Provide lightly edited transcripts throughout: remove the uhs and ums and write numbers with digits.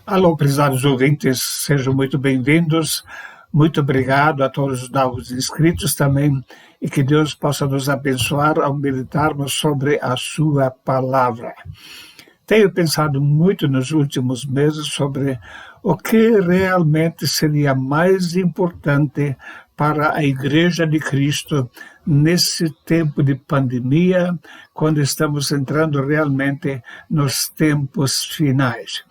Alô, prezados ouvintes, sejam muito bem-vindos. Muito obrigado a todos os novos inscritos também e que Deus possa nos abençoar ao meditarmos sobre a sua palavra. Tenho pensado muito nos últimos meses sobre o que realmente seria mais importante para a Igreja de Cristo nesse tempo de pandemia, quando estamos entrando realmente nos tempos finais.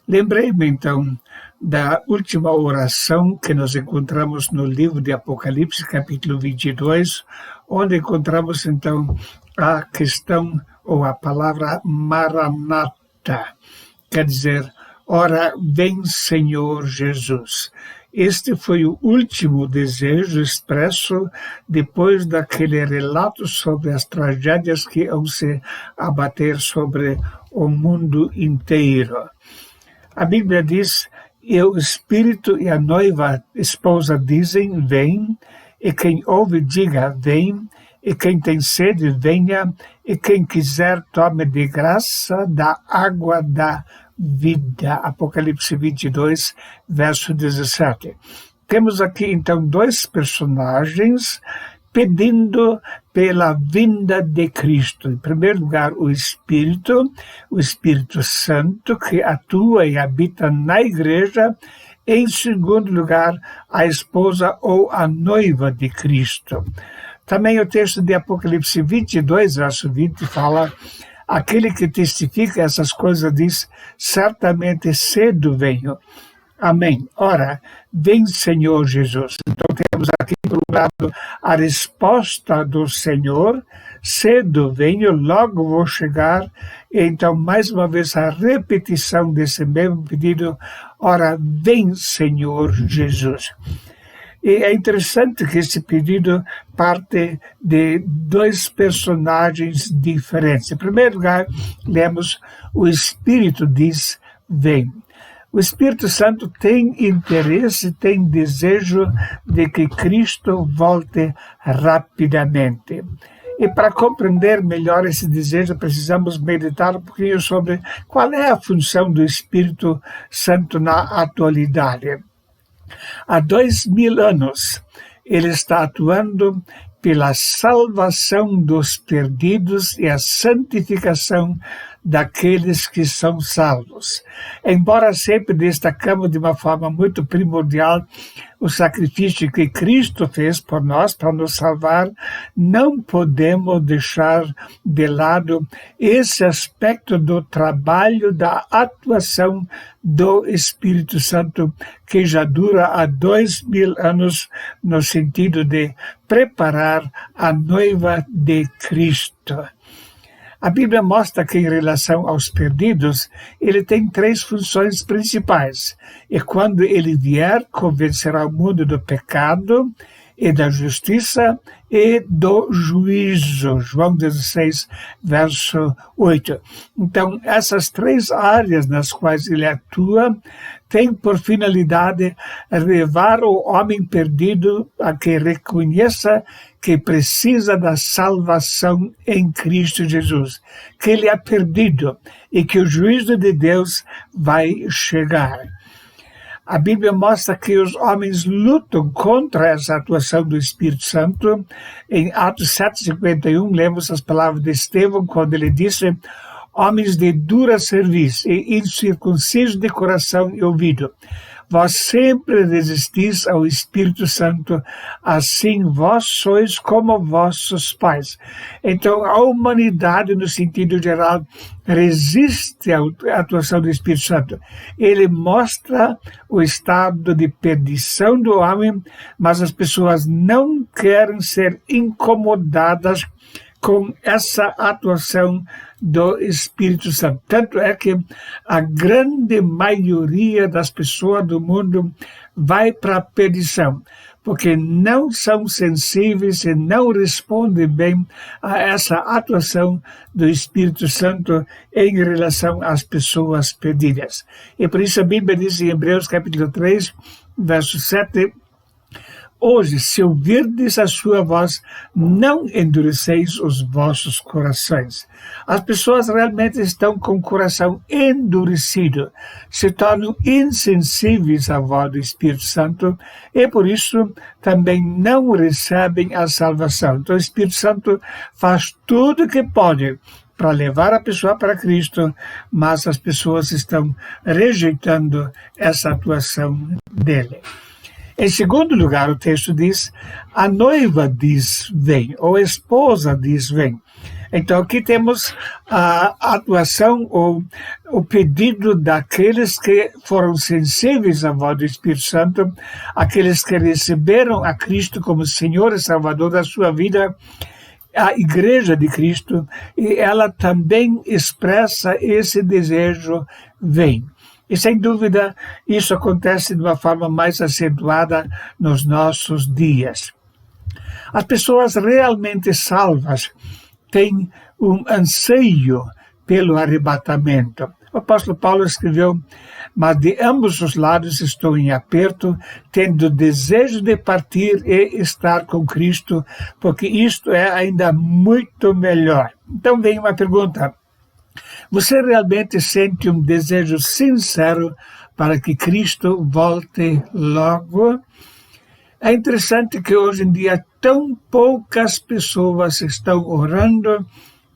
Lembrei-me, então, da última oração que nós encontramos no livro de Apocalipse, capítulo 22, onde encontramos, então, a questão ou a palavra Maranata, quer dizer, ora vem Senhor Jesus. Este foi o último desejo expresso depois daquele relato sobre as tragédias que vão se abater sobre o mundo inteiro. A Bíblia diz, e o Espírito e a noiva esposa dizem, vem, e quem ouve diga, vem, e quem tem sede, venha, e quem quiser tome de graça da água da vida. Apocalipse 22, verso 17. Temos aqui, então, dois personagens pedindo pela vinda de Cristo. Em primeiro lugar, o Espírito Santo, que atua e habita na igreja. Em segundo lugar, a esposa ou a noiva de Cristo. Também o texto de Apocalipse 22, verso 20, fala: aquele que testifica essas coisas diz, certamente cedo venho. Amém. Ora, vem Senhor Jesus. Então temos aqui, por um lado, a resposta do Senhor, cedo venho, logo vou chegar. E então, mais uma vez, a repetição desse mesmo pedido, ora, vem Senhor Jesus. E é interessante que esse pedido parte de dois personagens diferentes. Em primeiro lugar, lemos, o Espírito diz, vem. O Espírito Santo tem interesse, tem desejo de que Cristo volte rapidamente. E para compreender melhor esse desejo, precisamos meditar um pouquinho sobre qual é a função do Espírito Santo na atualidade. Há 2000 anos, ele está atuando pela salvação dos perdidos e a santificação daqueles que são salvos. Embora sempre destacamos de uma forma muito primordial o sacrifício que Cristo fez por nós para nos salvar, não podemos deixar de lado esse aspecto do trabalho, da atuação do Espírito Santo, que já dura há 2000 anos, no sentido de preparar a noiva de Cristo. A Bíblia mostra que, em relação aos perdidos, ele tem 3 funções principais. E quando ele vier, convencerá o mundo do pecado e da justiça e do juízo. João 16, verso 8. Então, essas 3 áreas nas quais ele atua têm por finalidade levar o homem perdido a que reconheça que precisa da salvação em Cristo Jesus, que ele é perdido e que o juízo de Deus vai chegar. A Bíblia mostra que os homens lutam contra essa atuação do Espírito Santo. Em Atos 7:51, lemos as palavras de Estevão, quando ele disse, homens de dura serviço e incircuncisos de coração e ouvido, vós sempre resistis ao Espírito Santo, assim vós sois como vossos pais. Então, a humanidade, no sentido geral, resiste à atuação do Espírito Santo. Ele mostra o estado de perdição do homem, mas as pessoas não querem ser incomodadas com essa atuação do Espírito Santo. Tanto é que a grande maioria das pessoas do mundo vai para a perdição, porque não são sensíveis e não respondem bem a essa atuação do Espírito Santo em relação às pessoas perdidas. E por isso a Bíblia diz em Hebreus capítulo 3, verso 7, hoje, se ouvirdes a sua voz, não endureceis os vossos corações. As pessoas realmente estão com o coração endurecido, se tornam insensíveis à voz do Espírito Santo e, por isso, também não recebem a salvação. Então, o Espírito Santo faz tudo o que pode para levar a pessoa para Cristo, mas as pessoas estão rejeitando essa atuação dele. Em segundo lugar, o texto diz, a noiva diz vem, ou a esposa diz vem. Então aqui temos a atuação ou o pedido daqueles que foram sensíveis à voz do Espírito Santo, aqueles que receberam a Cristo como Senhor e Salvador da sua vida, a Igreja de Cristo, e ela também expressa esse desejo, vem. E, sem dúvida, isso acontece de uma forma mais acentuada nos nossos dias. As pessoas realmente salvas têm um anseio pelo arrebatamento. O apóstolo Paulo escreveu, mas de ambos os lados estou em aperto, tendo desejo de partir e estar com Cristo, porque isto é ainda muito melhor. Então vem uma pergunta. Você realmente sente um desejo sincero para que Cristo volte logo? É interessante que hoje em dia tão poucas pessoas estão orando,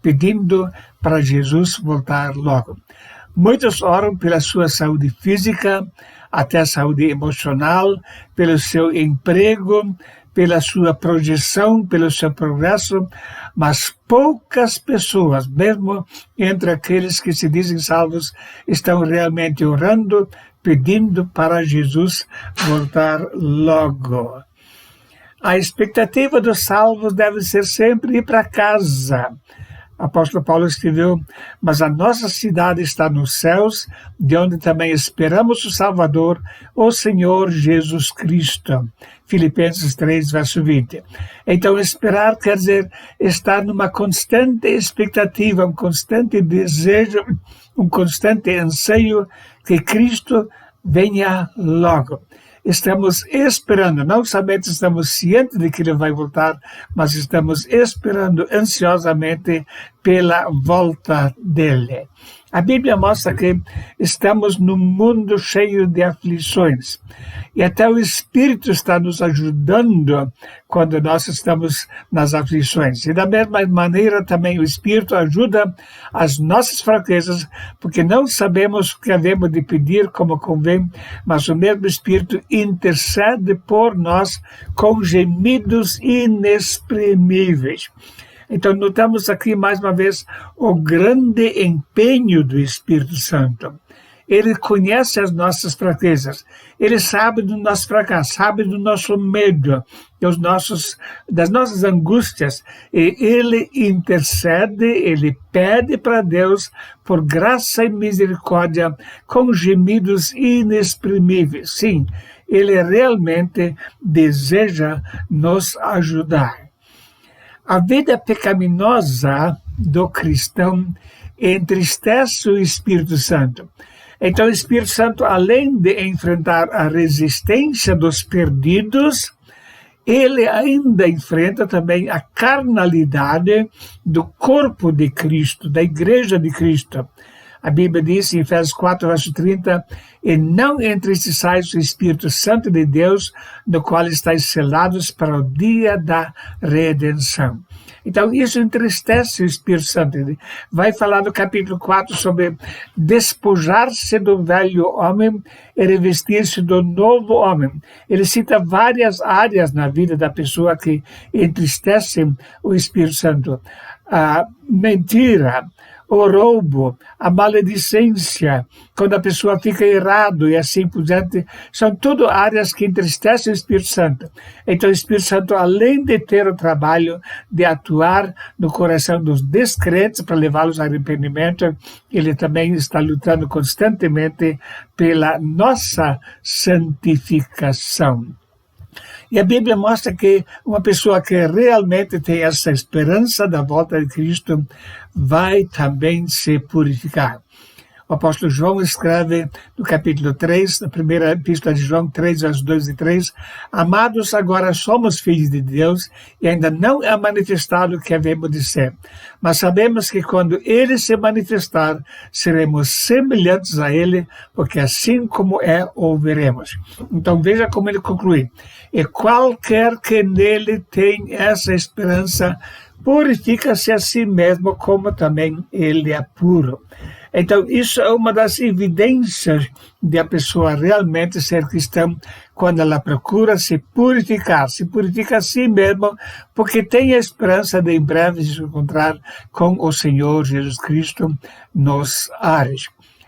pedindo para Jesus voltar logo. Muitos oram pela sua saúde física, até a saúde emocional, pelo seu emprego, pela sua projeção, pelo seu progresso, mas poucas pessoas, mesmo entre aqueles que se dizem salvos, estão realmente orando, pedindo para Jesus voltar logo. A expectativa dos salvos deve ser sempre ir para casa. O apóstolo Paulo escreveu, mas a nossa cidade está nos céus, de onde também esperamos o Salvador, o Senhor Jesus Cristo. Filipenses 3, verso 20. Então, esperar quer dizer estar numa constante expectativa, um constante desejo, um constante anseio que Cristo venha logo. Estamos esperando, não somente estamos cientes de que ele vai voltar, mas estamos esperando ansiosamente pela volta dele. A Bíblia mostra que estamos num mundo cheio de aflições. E até o Espírito está nos ajudando quando nós estamos nas aflições. E da mesma maneira também o Espírito ajuda as nossas fraquezas, porque não sabemos o que havemos de pedir como convém, mas o mesmo Espírito intercede por nós com gemidos inexprimíveis. Então, notamos aqui, mais uma vez, o grande empenho do Espírito Santo. Ele conhece as nossas fraquezas. Ele sabe do nosso fracasso, sabe do nosso medo, das nossas angústias. E ele intercede, ele pede para Deus, por graça e misericórdia, com gemidos inexprimíveis. Sim, ele realmente deseja nos ajudar. A vida pecaminosa do cristão entristece o Espírito Santo. Então, o Espírito Santo, além de enfrentar a resistência dos perdidos, ele ainda enfrenta também a carnalidade do corpo de Cristo, da Igreja de Cristo. A Bíblia diz em Efésios 4, verso 30, e não entristeçais o Espírito Santo de Deus, no qual estáis selados para o dia da redenção. Então, isso entristece o Espírito Santo. Ele vai falar no capítulo 4 sobre despojar-se do velho homem e revestir-se do novo homem. Ele cita várias áreas na vida da pessoa que entristecem o Espírito Santo. A mentira, o roubo, a maledicência, quando a pessoa fica errado e assim por diante, são tudo áreas que entristecem o Espírito Santo. Então o Espírito Santo, além de ter o trabalho de atuar no coração dos descrentes para levá-los ao arrependimento, ele também está lutando constantemente pela nossa santificação. E a Bíblia mostra que uma pessoa que realmente tem essa esperança da volta de Cristo vai também se purificar. O apóstolo João escreve no capítulo 3, na primeira epístola de João 3, versos 2 e 3, amados, agora somos filhos de Deus e ainda não é manifestado o que havemos de ser. Mas sabemos que quando Ele se manifestar, seremos semelhantes a Ele, porque assim como é, o veremos. Então veja como ele conclui. E qualquer que nele tem essa esperança, purifica-se a si mesmo, como também ele é puro. Então, isso é uma das evidências de a pessoa realmente ser cristã, quando ela procura se purifica a si mesma, porque tem a esperança de em breve se encontrar com o Senhor Jesus Cristo nos ares.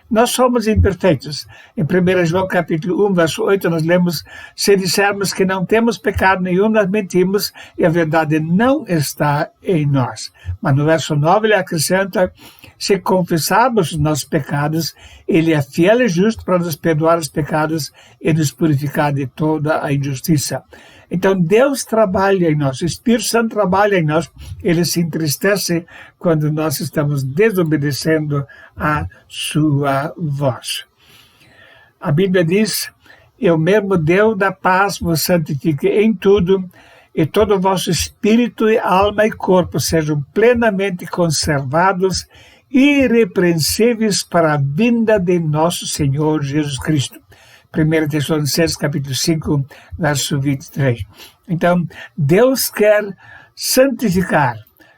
Nós somos imperfeitos. Em 1 João capítulo 1, verso 8, nós lemos: se dissermos que não temos pecado nenhum, nós mentimos e a verdade não está em nós. Mas no verso 9 ele acrescenta: se confessarmos os nossos pecados, ele é fiel e justo para nos perdoar os pecados e nos purificar de toda a injustiça. Então Deus trabalha em nós, o Espírito Santo trabalha em nós, ele se entristece quando nós estamos desobedecendo a sua voz. A Bíblia diz: eu mesmo Deus da paz vos santifique em tudo, e todo o vosso espírito e alma e corpo sejam plenamente conservados, irrepreensíveis para a vinda de nosso Senhor Jesus Cristo. 1 Tessalonicenses capítulo 5, verso 23. Então, Deus quer santificar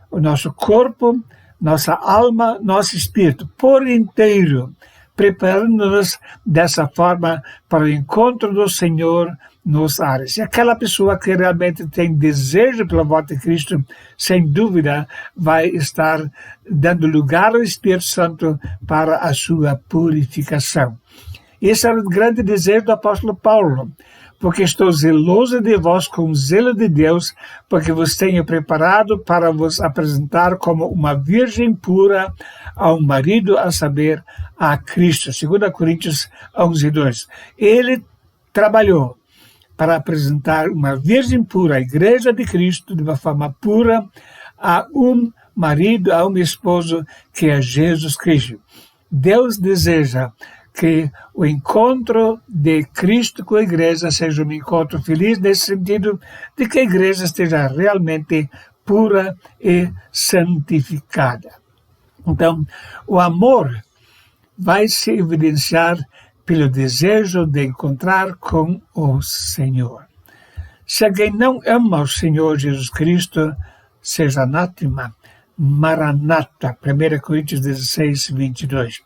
o nosso corpo, nossa alma, nosso espírito por inteiro, preparando-nos dessa forma para o encontro do Senhor nos ares. E aquela pessoa que realmente tem desejo pela volta de Cristo, sem dúvida, vai estar dando lugar ao Espírito Santo para a sua purificação. Esse era o grande desejo do apóstolo Paulo. Porque estou zeloso de vós com o zelo de Deus, porque vos tenho preparado para vos apresentar como uma virgem pura a um marido, a saber, a Cristo. 2 Coríntios 11, 2. Ele trabalhou para apresentar uma virgem pura, a igreja de Cristo, de uma forma pura, a um marido, a um esposo, que é Jesus Cristo. Deus deseja que o encontro de Cristo com a igreja seja um encontro feliz, nesse sentido de que a igreja esteja realmente pura e santificada. Então, o amor vai se evidenciar pelo desejo de encontrar com o Senhor. Se alguém não ama o Senhor Jesus Cristo, seja anátema. Maranata, 1 Coríntios 16, 22.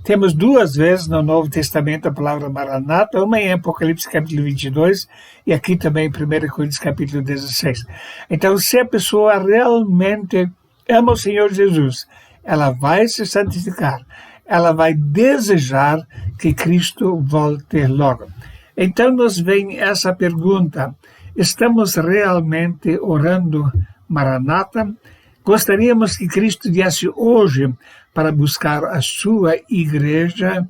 Temos duas vezes no Novo Testamento a palavra Maranata, uma em Apocalipse capítulo 22 e aqui também em 1 Coríntios capítulo 16. Então, se a pessoa realmente ama o Senhor Jesus, ela vai se santificar, ela vai desejar que Cristo volte logo. Então nos vem essa pergunta: estamos realmente orando Maranata? Gostaríamos que Cristo viesse hoje para buscar a sua igreja?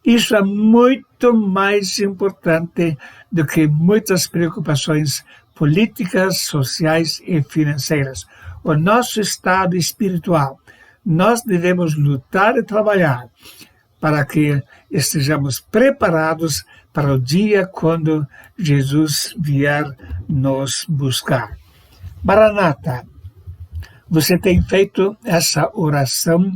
Isso é muito mais importante do que muitas preocupações políticas, sociais e financeiras. O nosso estado espiritual, nós devemos lutar e trabalhar para que estejamos preparados para o dia quando Jesus vier nos buscar. Maranata. Você tem feito essa oração?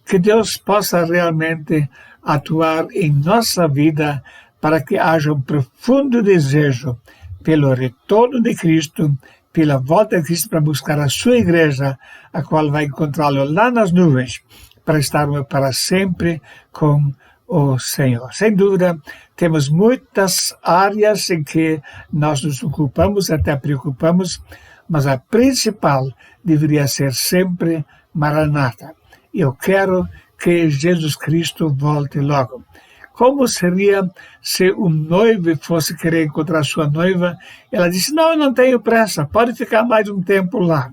Que Deus possa realmente atuar em nossa vida para que haja um profundo desejo pelo retorno de Cristo, pela volta de Cristo para buscar a sua igreja, a qual vai encontrá-lo lá nas nuvens, para estarmos para sempre com o Senhor. Sem dúvida, temos muitas áreas em que nós nos ocupamos, até preocupamos, mas a principal deveria ser sempre Maranata. Eu quero que Jesus Cristo volte logo. Como seria se um noivo fosse querer encontrar sua noiva? Ela disse: não, eu não tenho pressa, pode ficar mais um tempo lá.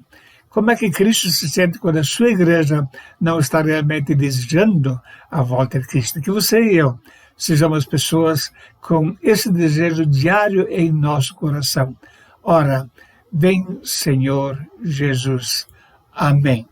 Como é que Cristo se sente quando a sua igreja não está realmente desejando a volta de Cristo? Que você e eu sejamos pessoas com esse desejo diário em nosso coração. Ora, vem, Senhor Jesus. Amém.